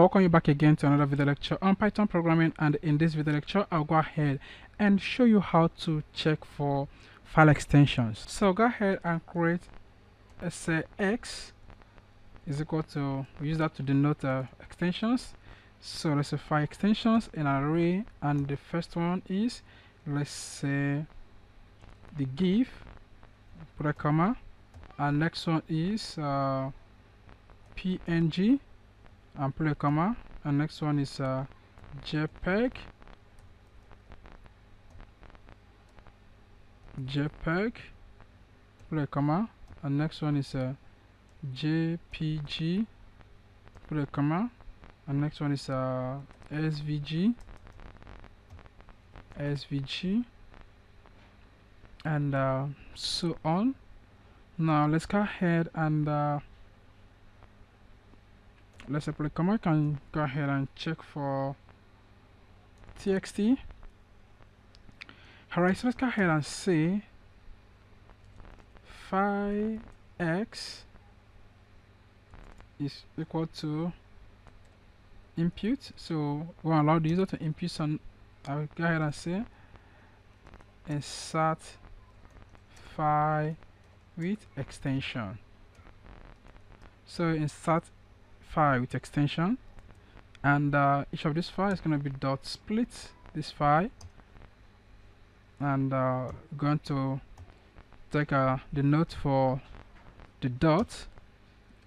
welcome you back again to another video lecture on Python programming, and in this video lecture I'll go ahead and show you how to check for file extensions. So go ahead and create, let's say x is equal to, we use that to denote extensions. So let's say file extensions in an array, and the first one is, let's say, the GIF, put a comma, and next one is PNG and put a comma, and next one is JPEG, put a comma, and next one is JPG, put a comma, and next one is SVG, and so on. Now let's go ahead and let's put a comma. I can go ahead and check for txt. Alright, so let's go ahead and say file x is equal to input. So we'll allow the user to input some. I'll go ahead and say insert file with extension. So insert file with extension, and each of these files is going to be dot split this file, and going to take the note for the dot,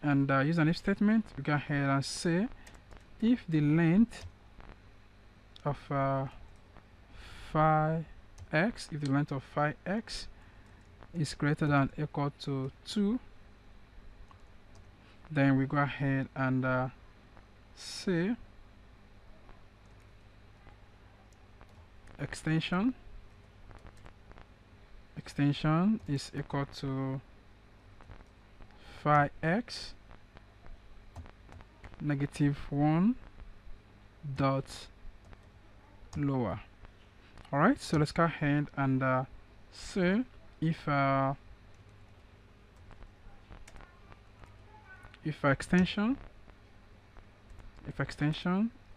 and use an if statement. We go ahead and say if the length of file x, is greater than or equal to 2, then we go ahead and say extension is equal to file x -1 dot lower. Alright, so let's go ahead and say if extension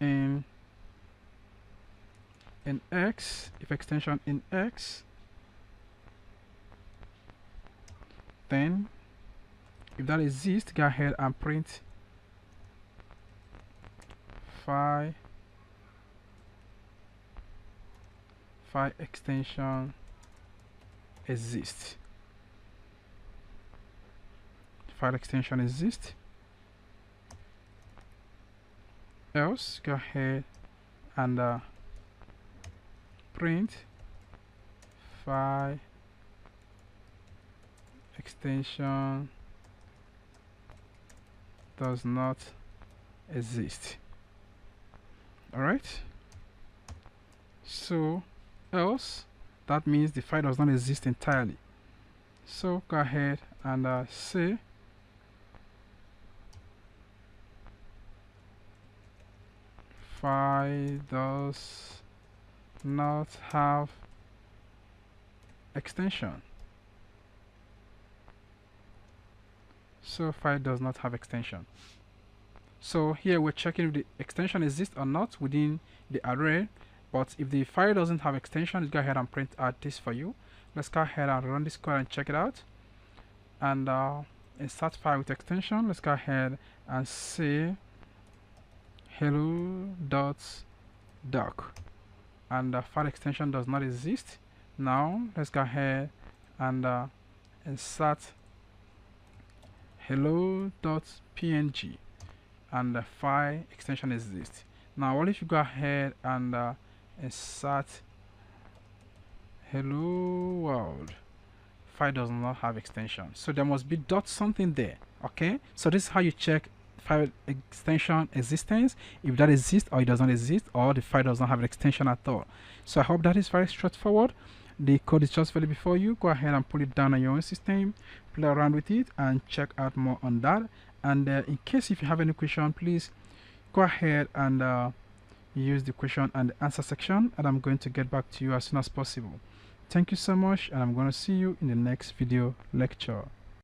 in x, then if that exists, go ahead and print file extension exists. File extension exists. Else, go ahead and print file extension does not exist. Alright, so else, that means the file does not exist entirely. So go ahead and say file does not have extension. So file does not have extension. So here we're checking if the extension exists or not within the array. But if the file doesn't have extension, let's go ahead and print out this for you. Let's go ahead and run this code and check it out. And insert file with extension. Let's go ahead and say hello.doc, and the file extension does not exist. Now let's go ahead and insert hello.png, and the file extension exists. Now what if you go ahead and insert hello world? File does not have extension, so there must be dot something there. Okay, so this is how you check file extension existence, if that exists or it does not exist, or the file does not have an extension at all. So I hope that is very straightforward. The code is just ready before you. Go ahead and pull it down on your own system, play around with it, and check out more on that. And in case if you have any question, please go ahead and use the question and answer section, and I'm going to get back to you as soon as possible. Thank you so much, and I'm going to see you in the next video lecture.